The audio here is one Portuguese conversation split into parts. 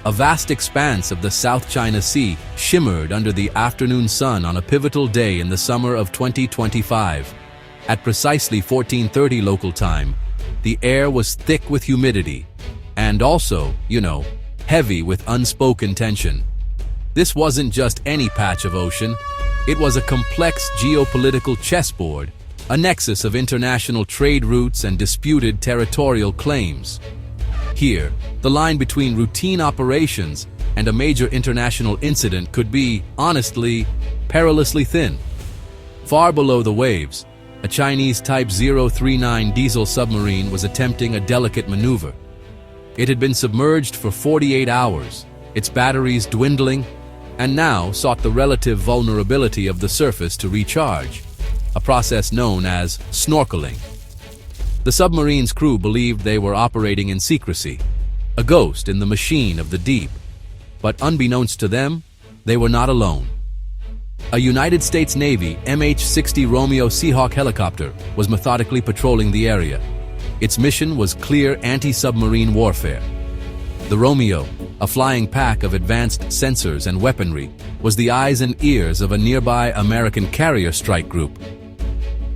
A vast expanse of the South China Sea shimmered under the afternoon sun on a pivotal day in the summer of 2025. At precisely 14:30 local time, the air was thick with humidity, and also, heavy with unspoken tension. This wasn't just any patch of ocean, it was a complex geopolitical chessboard, a nexus of international trade routes and disputed territorial claims. Here, the line between routine operations and a major international incident could be, honestly, perilously thin. Far below the waves, a Chinese Type 039 diesel submarine was attempting a delicate maneuver. It had been submerged for 48 hours, its batteries dwindling, and now sought the relative vulnerability of the surface to recharge, a process known as snorkeling. The submarine's crew believed they were operating in secrecy, a ghost in the machine of the deep. But unbeknownst to them, they were not alone. A United States Navy MH-60 Romeo Seahawk helicopter was methodically patrolling the area. Its mission was clear anti-submarine warfare. The Romeo, a flying pack of advanced sensors and weaponry, was the eyes and ears of a nearby American carrier strike group.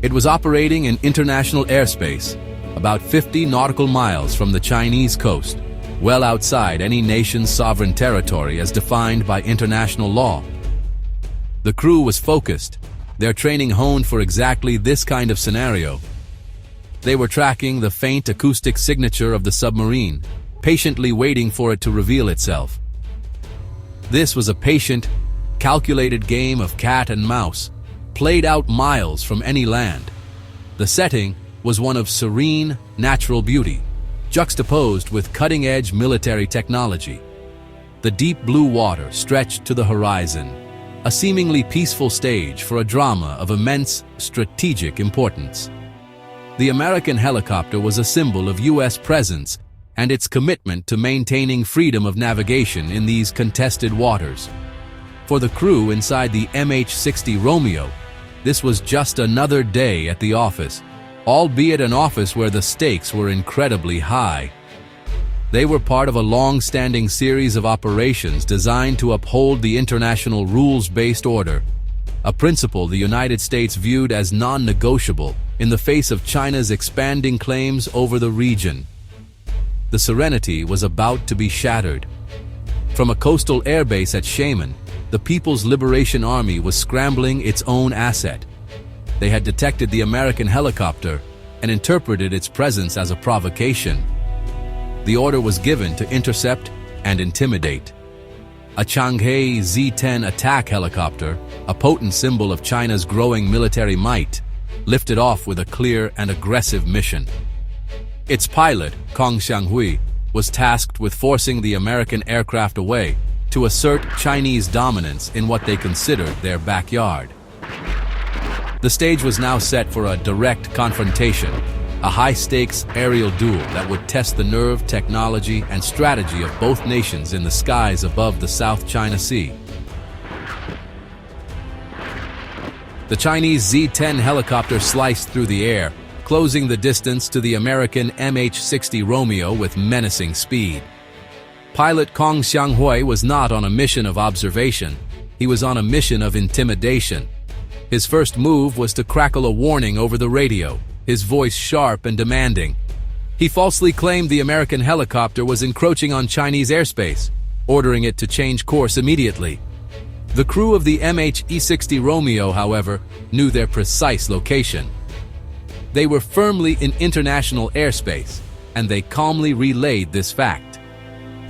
It was operating in international airspace, about 50 nautical miles from the Chinese coast, well outside any nation's sovereign territory as defined by international law. The crew was focused, their training honed for exactly this kind of scenario. They were tracking the faint acoustic signature of the submarine, patiently waiting for it to reveal itself. This was a patient, calculated game of cat and mouse, played out miles from any land. The setting was one of serene, natural beauty, juxtaposed with cutting-edge military technology. The deep blue water stretched to the horizon, a seemingly peaceful stage for a drama of immense strategic importance. The American helicopter was a symbol of U.S. presence and its commitment to maintaining freedom of navigation in these contested waters. For the crew inside the MH-60 Romeo, this was just another day at the office, albeit an office where the stakes were incredibly high. They were part of a long-standing series of operations designed to uphold the international rules-based order, a principle the United States viewed as non-negotiable in the face of China's expanding claims over the region. The serenity was about to be shattered. From a coastal airbase at Xiamen, the People's Liberation Army was scrambling its own asset. They had detected the American helicopter and interpreted its presence as a provocation. The order was given to intercept and intimidate. A Changhe Z-10 attack helicopter, a potent symbol of China's growing military might, lifted off with a clear and aggressive mission. Its pilot, Kong Xianghui, was tasked with forcing the American aircraft away to assert Chinese dominance in what they considered their backyard. The stage was now set for a direct confrontation, a high-stakes aerial duel that would test the nerve, technology, and strategy of both nations in the skies above the South China Sea. The Chinese Z-10 helicopter sliced through the air, closing the distance to the American MH-60 Romeo with menacing speed. Pilot Kong Xianghui was not on a mission of observation, he was on a mission of intimidation. His first move was to crackle a warning over the radio, his voice sharp and demanding. He falsely claimed the American helicopter was encroaching on Chinese airspace, ordering it to change course immediately. The crew of the MH-60 Romeo, however, knew their precise location. They were firmly in international airspace, and they calmly relayed this fact.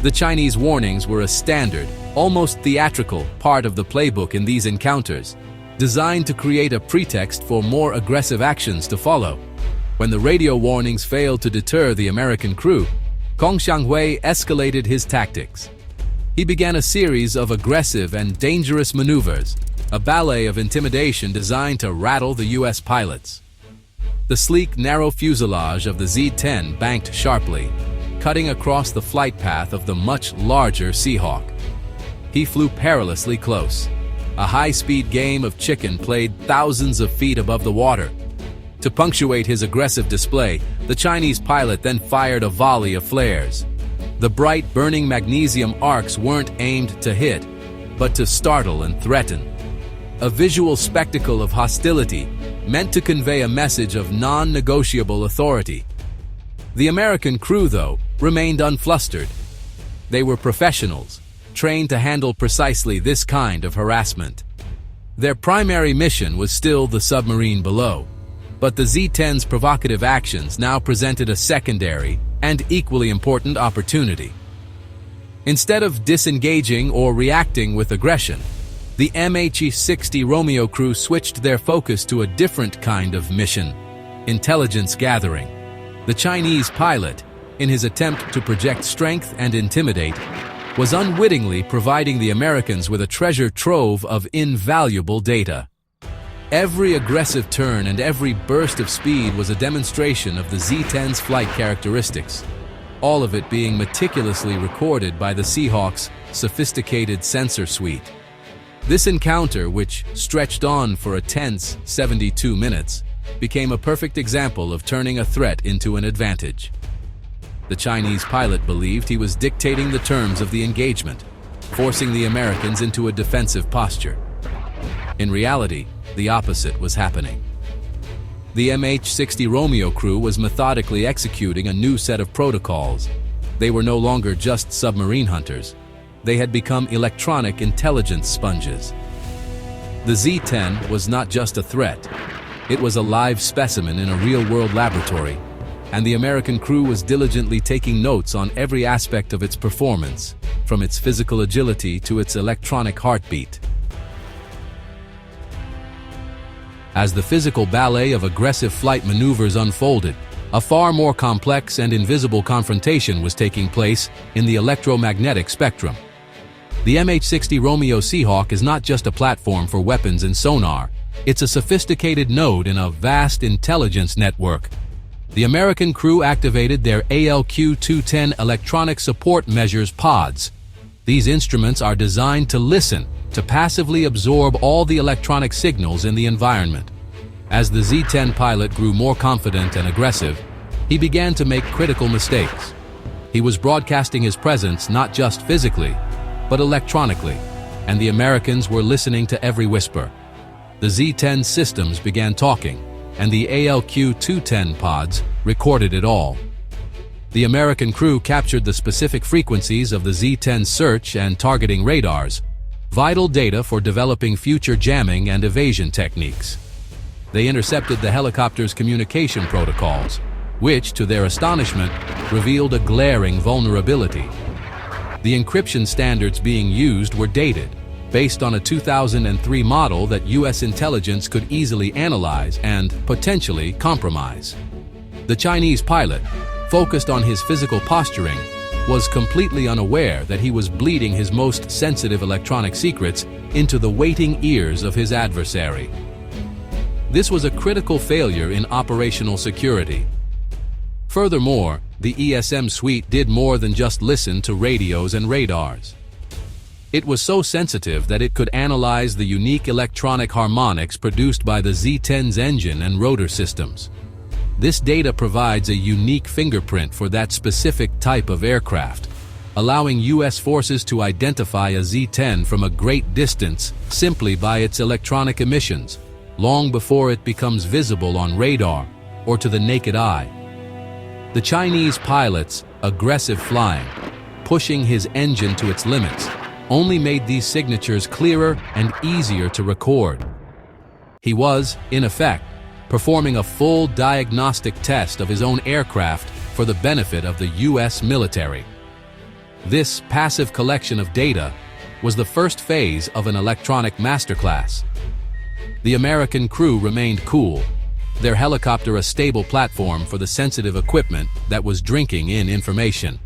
The Chinese warnings were a standard, almost theatrical, part of the playbook in these encounters, designed to create a pretext for more aggressive actions to follow. When the radio warnings failed to deter the American crew, Kong Xianghui escalated his tactics. He began a series of aggressive and dangerous maneuvers, a ballet of intimidation designed to rattle the U.S. pilots. The sleek, narrow fuselage of the Z-10 banked sharply, cutting across the flight path of the much larger Seahawk. He flew perilously close. A high-speed game of chicken played thousands of feet above the water. To punctuate his aggressive display, the Chinese pilot then fired a volley of flares. The bright, burning magnesium arcs weren't aimed to hit, but to startle and threaten. A visual spectacle of hostility meant to convey a message of non-negotiable authority. The American crew, though, remained unflustered. They were professionals, trained to handle precisely this kind of harassment. Their primary mission was still the submarine below, but the Z-10's provocative actions now presented a secondary and equally important opportunity. Instead of disengaging or reacting with aggression, the MH-60 Romeo crew switched their focus to a different kind of mission: intelligence gathering. The Chinese pilot, in his attempt to project strength and intimidate, was unwittingly providing the Americans with a treasure trove of invaluable data. Every aggressive turn and every burst of speed was a demonstration of the Z-10's flight characteristics, all of it being meticulously recorded by the Seahawk's sophisticated sensor suite. This encounter, which stretched on for a tense 72 minutes, became a perfect example of turning a threat into an advantage. The Chinese pilot believed he was dictating the terms of the engagement, forcing the Americans into a defensive posture. In reality, the opposite was happening. The MH-60 Romeo crew was methodically executing a new set of protocols. They were no longer just submarine hunters. They had become electronic intelligence sponges. The Z-10 was not just a threat. It was a live specimen in a real-world laboratory, and the American crew was diligently taking notes on every aspect of its performance, from its physical agility to its electronic heartbeat. As the physical ballet of aggressive flight maneuvers unfolded, a far more complex and invisible confrontation was taking place in the electromagnetic spectrum. The MH-60 Romeo Seahawk is not just a platform for weapons and sonar. It's a sophisticated node in a vast intelligence network. The American crew activated their ALQ-210 Electronic Support Measures pods. These instruments are designed to listen, to passively absorb all the electronic signals in the environment. As the Z-10 pilot grew more confident and aggressive, he began to make critical mistakes. He was broadcasting his presence not just physically, but electronically, and the Americans were listening to every whisper. The Z-10 systems began talking, and the ALQ-210 pods recorded it all. The American crew captured the specific frequencies of the Z-10 search and targeting radars, vital data for developing future jamming and evasion techniques. They intercepted the helicopter's communication protocols, which, to their astonishment, revealed a glaring vulnerability. The encryption standards being used were dated, based on a 2003 model that U.S. intelligence could easily analyze and potentially compromise. The Chinese pilot, focused on his physical posturing, was completely unaware that he was bleeding his most sensitive electronic secrets into the waiting ears of his adversary. This was a critical failure in operational security. Furthermore, the ESM suite did more than just listen to radios and radars. It was so sensitive that it could analyze the unique electronic harmonics produced by the Z-10's engine and rotor systems. This data provides a unique fingerprint for that specific type of aircraft, allowing U.S. forces to identify a Z-10 from a great distance simply by its electronic emissions, long before it becomes visible on radar or to the naked eye. The Chinese pilot's aggressive flying, pushing his engine to its limits, only made these signatures clearer and easier to record. He was, in effect, performing a full diagnostic test of his own aircraft for the benefit of the U.S. military. This passive collection of data was the first phase of an electronic masterclass. The American crew remained cool, their helicopter a stable platform for the sensitive equipment that was drinking in information.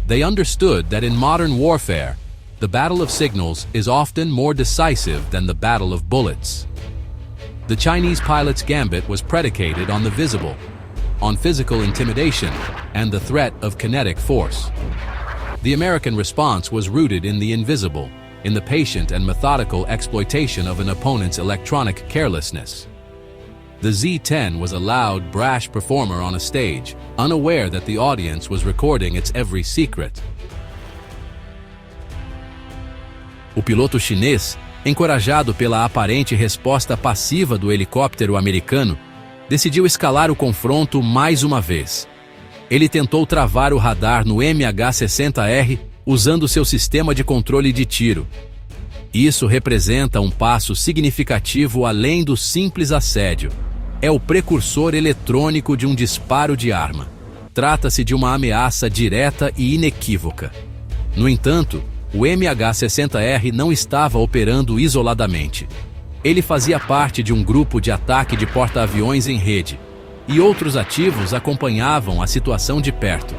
They understood that in modern warfare, the battle of signals is often more decisive than the battle of bullets. The Chinese pilot's gambit was predicated on the visible, on physical intimidation, and the threat of kinetic force. The American response was rooted in the invisible, in the patient and methodical exploitation of an opponent's electronic carelessness. The Z-10 was a loud, brash performer on a stage, unaware that the audience was recording its every secret. O piloto chinês, encorajado pela aparente resposta passiva do helicóptero americano, decidiu escalar o confronto mais uma vez. Ele tentou travar o radar no MH-60R usando seu sistema de controle de tiro. Isso representa um passo significativo além do simples assédio. É o precursor eletrônico de um disparo de arma. Trata-se de uma ameaça direta e inequívoca. No entanto, o MH-60R não estava operando isoladamente. Ele fazia parte de um grupo de ataque de porta-aviões em rede, e outros ativos acompanhavam a situação de perto.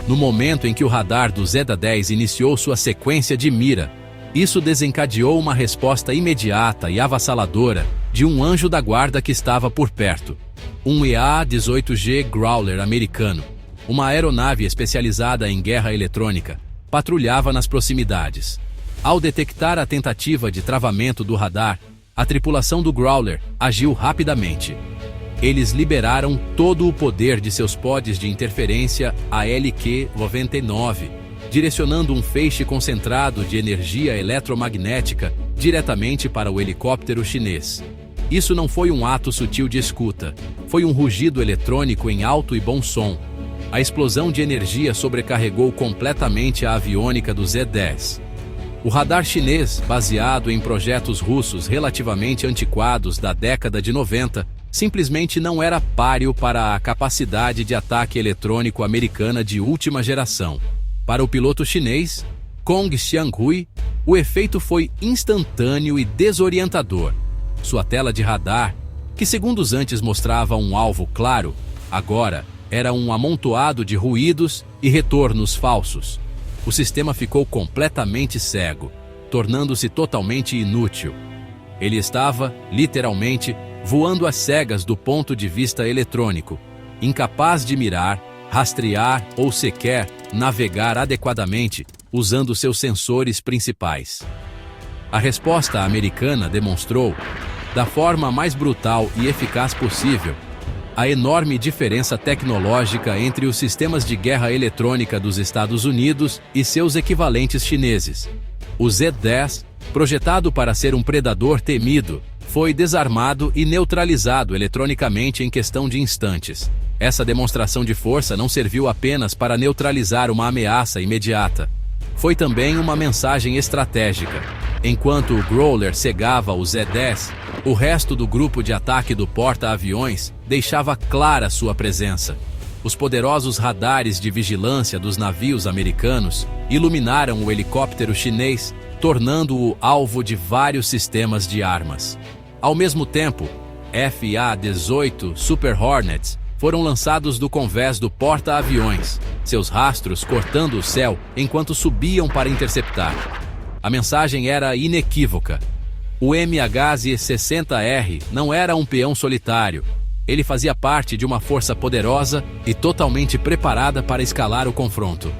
No momento em que o radar do Zeta-10 iniciou sua sequência de mira, isso desencadeou uma resposta imediata e avassaladora de um anjo da guarda que estava por perto. Um EA-18G Growler americano, uma aeronave especializada em guerra eletrônica, patrulhava nas proximidades. Ao detectar a tentativa de travamento do radar, a tripulação do Growler agiu rapidamente. Eles liberaram todo o poder de seus pods de interferência ALQ-99, direcionando um feixe concentrado de energia eletromagnética diretamente para o helicóptero chinês. Isso não foi um ato sutil de escuta, foi um rugido eletrônico em alto e bom som. A explosão de energia sobrecarregou completamente a aviônica do Z-10. O radar chinês, baseado em projetos russos relativamente antiquados da década de 90, simplesmente não era páreo para a capacidade de ataque eletrônico americana de última geração. Para o piloto chinês, Kong Xianghui, o efeito foi instantâneo e desorientador. Sua tela de radar, que segundos antes mostrava um alvo claro, agora era um amontoado de ruídos e retornos falsos. O sistema ficou completamente cego, tornando-se totalmente inútil. Ele estava, literalmente, voando às cegas do ponto de vista eletrônico, incapaz de mirar, rastrear ou sequer navegar adequadamente usando seus sensores principais. A resposta americana demonstrou, da forma mais brutal e eficaz possível, a enorme diferença tecnológica entre os sistemas de guerra eletrônica dos Estados Unidos e seus equivalentes chineses. O Z-10, projetado para ser um predador temido, foi desarmado e neutralizado eletronicamente em questão de instantes. Essa demonstração de força não serviu apenas para neutralizar uma ameaça imediata. Foi também uma mensagem estratégica. Enquanto o Growler cegava o Z-10, o resto do grupo de ataque do porta-aviões deixava clara sua presença. Os poderosos radares de vigilância dos navios americanos iluminaram o helicóptero chinês, tornando-o alvo de vários sistemas de armas. Ao mesmo tempo, FA-18 Super Hornets foram lançados do convés do porta-aviões, seus rastros cortando o céu enquanto subiam para interceptar. A mensagem era inequívoca. O MH-60R não era um peão solitário. Ele fazia parte de uma força poderosa e totalmente preparada para escalar o confronto.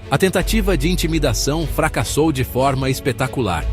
A tentativa de intimidação fracassou de forma espetacular.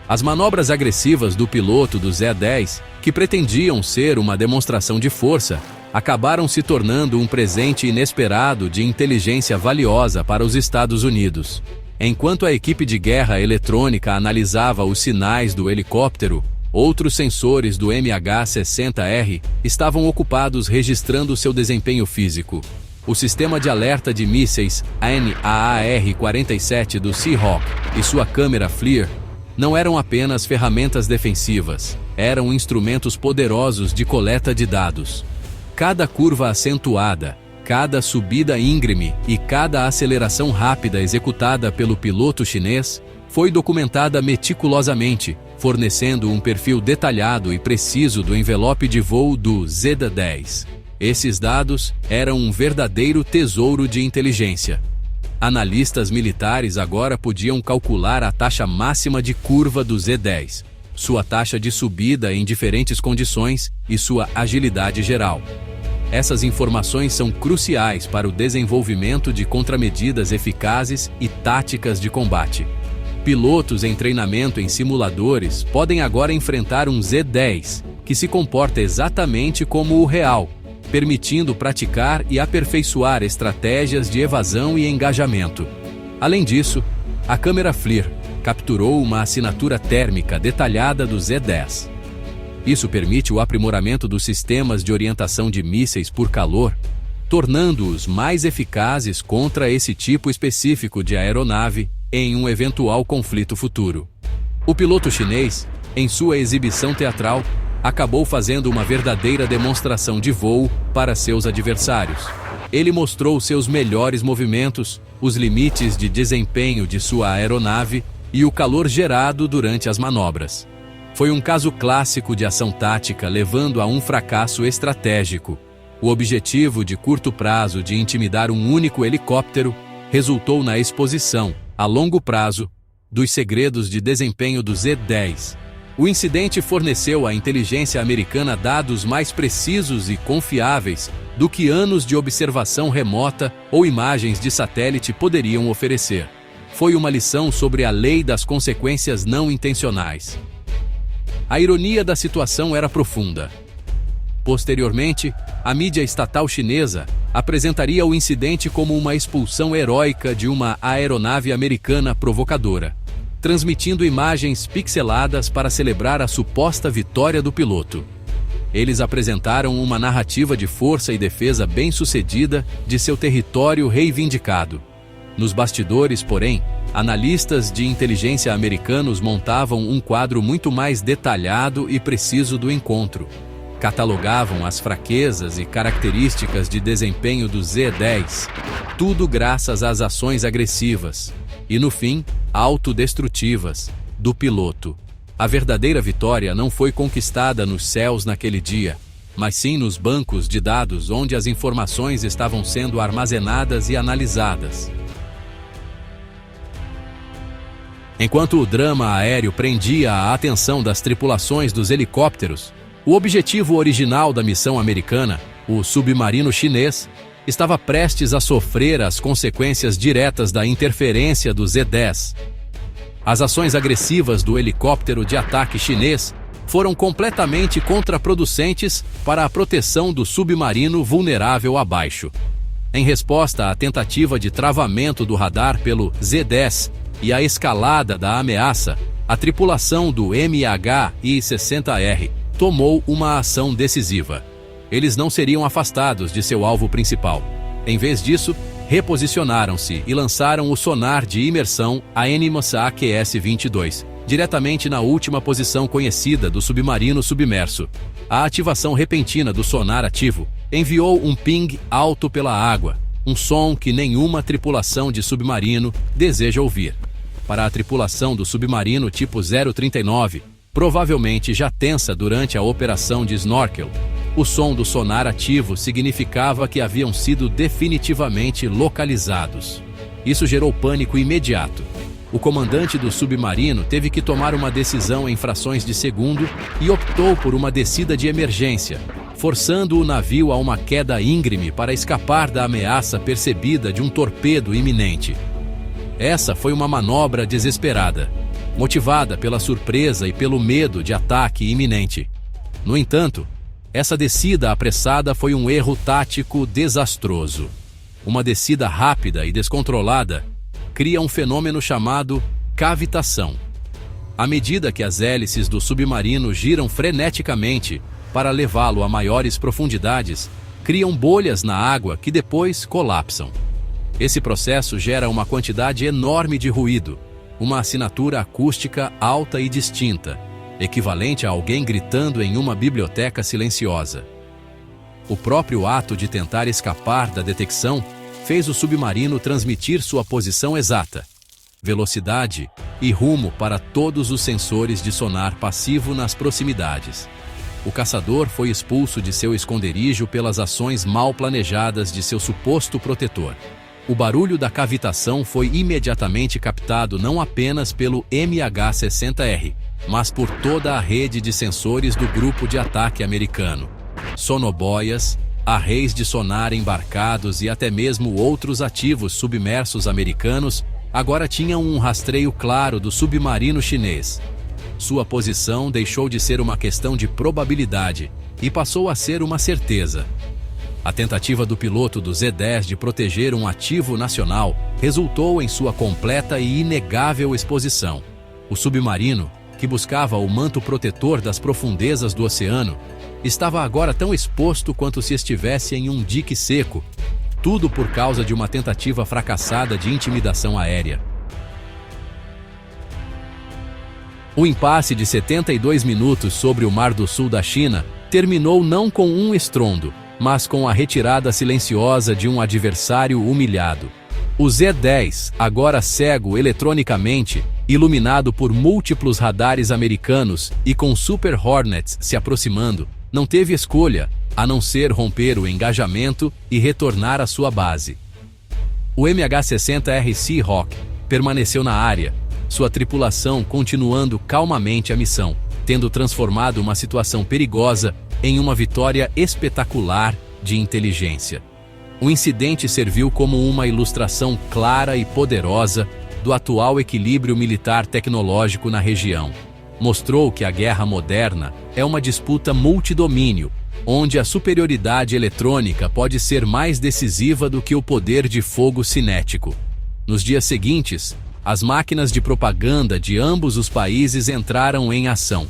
As manobras agressivas do piloto do Z-10, que pretendiam ser uma demonstração de força, acabaram se tornando um presente inesperado de inteligência valiosa para os Estados Unidos. Enquanto a equipe de guerra eletrônica analisava os sinais do helicóptero, outros sensores do MH-60R estavam ocupados registrando seu desempenho físico. O sistema de alerta de mísseis AN/AR-47 do Seahawk e sua câmera FLIR não eram apenas ferramentas defensivas, eram instrumentos poderosos de coleta de dados. Cada curva acentuada, cada subida íngreme e cada aceleração rápida executada pelo piloto chinês foi documentada meticulosamente, fornecendo um perfil detalhado e preciso do envelope de voo do Z-10. Esses dados eram um verdadeiro tesouro de inteligência. Analistas militares agora podiam calcular a taxa máxima de curva do Z-10, sua taxa de subida em diferentes condições e sua agilidade geral. Essas informações são cruciais para o desenvolvimento de contramedidas eficazes e táticas de combate. Pilotos em treinamento em simuladores podem agora enfrentar um Z-10, que se comporta exatamente como o real, permitindo praticar e aperfeiçoar estratégias de evasão e engajamento. Além disso, a câmera FLIR capturou uma assinatura térmica detalhada do Z-10. Isso permite o aprimoramento dos sistemas de orientação de mísseis por calor, tornando-os mais eficazes contra esse tipo específico de aeronave em um eventual conflito futuro. O piloto chinês, em sua exibição teatral, acabou fazendo uma verdadeira demonstração de voo para seus adversários. Ele mostrou seus melhores movimentos, os limites de desempenho de sua aeronave e o calor gerado durante as manobras. Foi um caso clássico de ação tática levando a um fracasso estratégico. O objetivo de curto prazo de intimidar um único helicóptero resultou na exposição, a longo prazo, dos segredos de desempenho do Z-10. O incidente forneceu à inteligência americana dados mais precisos e confiáveis do que anos de observação remota ou imagens de satélite poderiam oferecer. Foi uma lição sobre a lei das consequências não intencionais. A ironia da situação era profunda. Posteriormente, a mídia estatal chinesa apresentaria o incidente como uma expulsão heróica de uma aeronave americana provocadora, transmitindo imagens pixeladas para celebrar a suposta vitória do piloto. Eles apresentaram uma narrativa de força e defesa bem-sucedida de seu território reivindicado. Nos bastidores, porém, analistas de inteligência americanos montavam um quadro muito mais detalhado e preciso do encontro. Catalogavam as fraquezas e características de desempenho do Z-10, tudo graças às ações agressivas e, no fim, autodestrutivas do piloto. A verdadeira vitória não foi conquistada nos céus naquele dia, mas sim nos bancos de dados onde as informações estavam sendo armazenadas e analisadas. Enquanto o drama aéreo prendia a atenção das tripulações dos helicópteros, o objetivo original da missão americana, o submarino chinês, estava prestes a sofrer as consequências diretas da interferência do Z-10. As ações agressivas do helicóptero de ataque chinês foram completamente contraproducentes para a proteção do submarino vulnerável abaixo. Em resposta à tentativa de travamento do radar pelo Z-10 e à escalada da ameaça, a tripulação do MH-60R tomou uma ação decisiva. Eles não seriam afastados de seu alvo principal. Em vez disso, reposicionaram-se e lançaram o sonar de imersão ANIMOS AQS-22, diretamente na última posição conhecida do submarino submerso. A ativação repentina do sonar ativo enviou um ping alto pela água, um som que nenhuma tripulação de submarino deseja ouvir. Para a tripulação do submarino tipo 039, provavelmente já tensa durante a operação de snorkel, o som do sonar ativo significava que haviam sido definitivamente localizados. Isso gerou pânico imediato. O comandante do submarino teve que tomar uma decisão em frações de segundo e optou por uma descida de emergência, forçando o navio a uma queda íngreme para escapar da ameaça percebida de um torpedo iminente. Essa foi uma manobra desesperada, motivada pela surpresa e pelo medo de ataque iminente. No entanto, essa descida apressada foi um erro tático desastroso. Uma descida rápida e descontrolada cria um fenômeno chamado cavitação. À medida que as hélices do submarino giram freneticamente para levá-lo a maiores profundidades, criam bolhas na água que depois colapsam. Esse processo gera uma quantidade enorme de ruído, uma assinatura acústica alta e distinta, equivalente a alguém gritando em uma biblioteca silenciosa. O próprio ato de tentar escapar da detecção fez o submarino transmitir sua posição exata, velocidade e rumo para todos os sensores de sonar passivo nas proximidades. O caçador foi expulso de seu esconderijo pelas ações mal planejadas de seu suposto protetor. O barulho da cavitação foi imediatamente captado não apenas pelo MH-60R, mas por toda a rede de sensores do grupo de ataque americano. Sonoboias, arrays de sonar embarcados e até mesmo outros ativos submersos americanos agora tinham um rastreio claro do submarino chinês. Sua posição deixou de ser uma questão de probabilidade e passou a ser uma certeza. A tentativa do piloto do Z-10 de proteger um ativo nacional resultou em sua completa e inegável exposição. O submarino, que buscava o manto protetor das profundezas do oceano, estava agora tão exposto quanto se estivesse em um dique seco, tudo por causa de uma tentativa fracassada de intimidação aérea. O impasse de 72 minutos sobre o Mar do Sul da China terminou não com um estrondo, mas com a retirada silenciosa de um adversário humilhado. O Z-10, agora cego eletronicamente, iluminado por múltiplos radares americanos e com Super Hornets se aproximando, não teve escolha, a não ser romper o engajamento e retornar à sua base. O MH-60R Seahawk permaneceu na área, sua tripulação continuando calmamente a missão, tendo transformado uma situação perigosa em uma vitória espetacular de inteligência. O incidente serviu como uma ilustração clara e poderosa do atual equilíbrio militar-tecnológico na região. Mostrou que a guerra moderna é uma disputa multidomínio, onde a superioridade eletrônica pode ser mais decisiva do que o poder de fogo cinético. Nos dias seguintes, as máquinas de propaganda de ambos os países entraram em ação.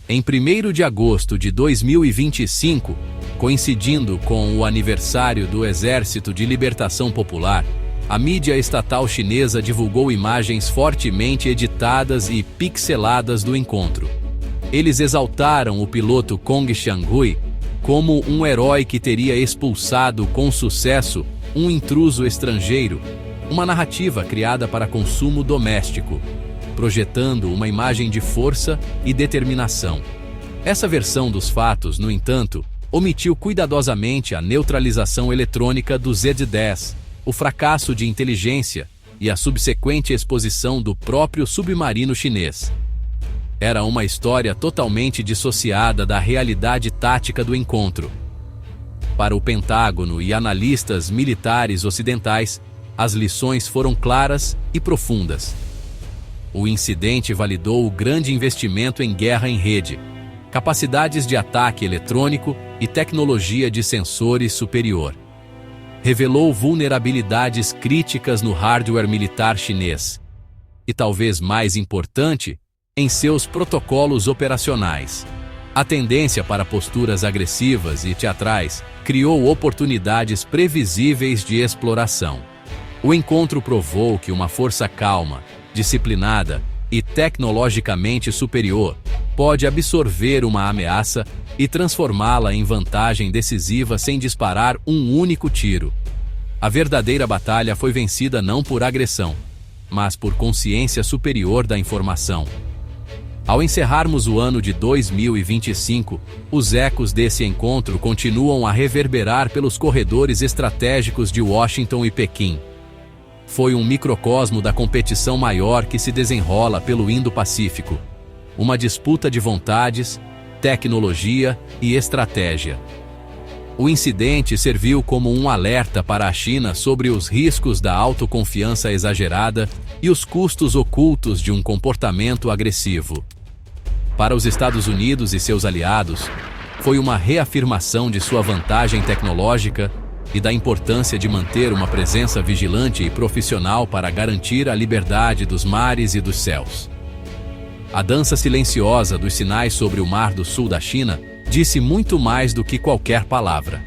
Em 1º de agosto de 2025, coincidindo com o aniversário do Exército de Libertação Popular, a mídia estatal chinesa divulgou imagens fortemente editadas e pixeladas do encontro. Eles exaltaram o piloto Kong Xianghui como um herói que teria expulsado com sucesso um intruso estrangeiro, uma narrativa criada para consumo doméstico, projetando uma imagem de força e determinação. Essa versão dos fatos, no entanto, omitiu cuidadosamente a neutralização eletrônica do Z-10, o fracasso de inteligência e a subsequente exposição do próprio submarino chinês. Era uma história totalmente dissociada da realidade tática do encontro. Para o Pentágono e analistas militares ocidentais, as lições foram claras e profundas. O incidente validou o grande investimento em guerra em rede, capacidades de ataque eletrônico e tecnologia de sensores superior. Revelou vulnerabilidades críticas no hardware militar chinês. E talvez mais importante, em seus protocolos operacionais. A tendência para posturas agressivas e teatrais criou oportunidades previsíveis de exploração. O encontro provou que uma força calma, disciplinada e tecnologicamente superior pode absorver uma ameaça e transformá-la em vantagem decisiva sem disparar um único tiro. A verdadeira batalha foi vencida não por agressão, mas por consciência superior da informação. Ao encerrarmos o ano de 2025, os ecos desse encontro continuam a reverberar pelos corredores estratégicos de Washington e Pequim. Foi um microcosmo da competição maior que se desenrola pelo Indo-Pacífico. Uma disputa de vontades, tecnologia e estratégia. O incidente serviu como um alerta para a China sobre os riscos da autoconfiança exagerada e os custos ocultos de um comportamento agressivo. Para os Estados Unidos e seus aliados, foi uma reafirmação de sua vantagem tecnológica e da importância de manter uma presença vigilante e profissional para garantir a liberdade dos mares e dos céus. A dança silenciosa dos sinais sobre o Mar do Sul da China disse muito mais do que qualquer palavra.